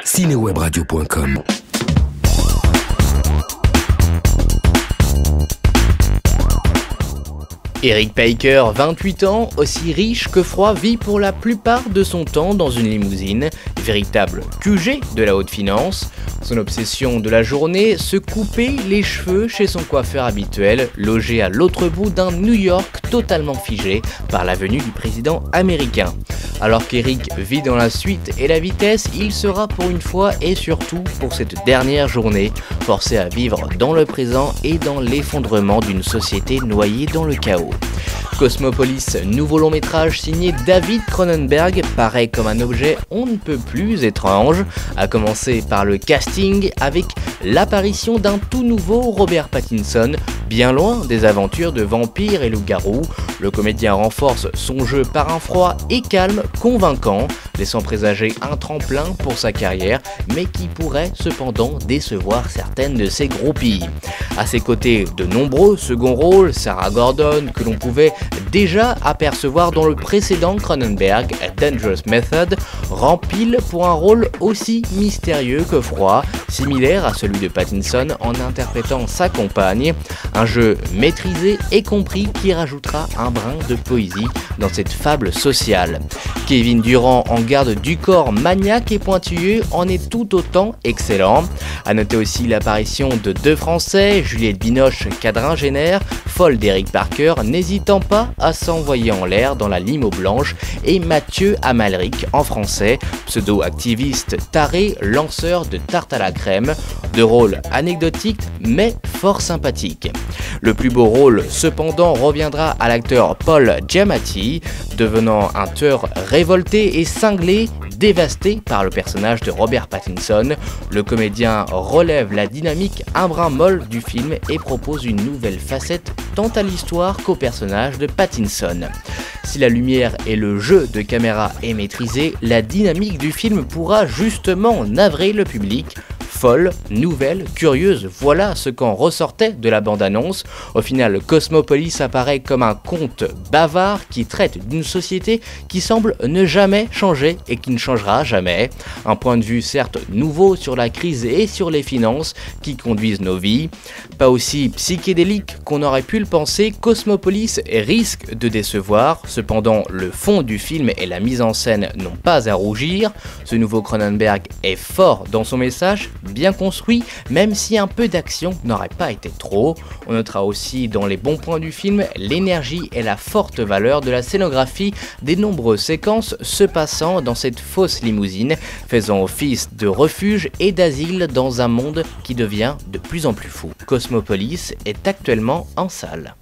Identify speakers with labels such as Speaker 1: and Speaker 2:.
Speaker 1: Cinewebradio.com.
Speaker 2: Eric Piker, 28 ans, aussi riche que froid, vit pour la plupart de son temps dans une limousine, véritable QG de la haute finance. Son obsession de la journée, se couper les cheveux chez son coiffeur habituel, logé à l'autre bout d'un New York totalement figé par la venue du président américain. Alors qu'Eric vit dans la suite et la vitesse, il sera pour une fois et surtout pour cette dernière journée forcé à vivre dans le présent et dans l'effondrement d'une société noyée dans le chaos. Cosmopolis, nouveau long métrage signé David Cronenberg, paraît comme un objet on ne peut plus étrange, à commencer par le casting avec l'apparition d'un tout nouveau Robert Pattinson, bien loin des aventures de vampires et loups-garous. Le comédien renforce son jeu par un froid et calme convaincant, laissant présager un tremplin pour sa carrière, mais qui pourrait cependant décevoir certaines de ses groupies. À ses côtés, de nombreux seconds rôles, Sarah Gordon, que l'on pouvait déjà apercevoir dans le précédent Cronenberg, Dangerous Method, rempile pour un rôle aussi mystérieux que froid, similaire à celui de Pattinson en interprétant sa compagne, un jeu maîtrisé et compris qui rajoutera un brin de poésie dans cette fable sociale. Kevin Durand en garde du corps maniaque et pointilleux en est tout autant excellent. A noter aussi l'apparition de deux Français, Juliette Binoche, Cadrin Jenner, folle d'Eric Parker, n'hésitant pas à s'envoyer en l'air dans la limo blanche, et Mathieu Amalric en français, pseudo-activiste taré, lanceur de tarte à la crème, de rôle anecdotique mais fort sympathique. Le plus beau rôle cependant reviendra à l'acteur Paul Giamatti, devenant un tueur révolté et cinglé, dévasté par le personnage de Robert Pattinson. Le comédien relève la dynamique un brin molle du film et propose une nouvelle facette tant à l'histoire qu'au personnage de Pattinson. Si la lumière et le jeu de caméra est maîtrisé, la dynamique du film pourra justement navrer le public. Folle, nouvelle, curieuse, voilà ce qu'en ressortait de la bande-annonce. Au final, Cosmopolis apparaît comme un conte bavard qui traite d'une société qui semble ne jamais changer et qui ne changera jamais. Un point de vue certes nouveau sur la crise et sur les finances qui conduisent nos vies. Pas aussi psychédélique qu'on aurait pu le penser, Cosmopolis risque de décevoir. Cependant, le fond du film et la mise en scène n'ont pas à rougir. Ce nouveau Cronenberg est fort dans son message, bien construit, même si un peu d'action n'aurait pas été trop. On notera aussi dans les bons points du film l'énergie et la forte valeur de la scénographie des nombreuses séquences se passant dans cette fausse limousine, faisant office de refuge et d'asile dans un monde qui devient de plus en plus fou. Cosmopolis est actuellement en salle.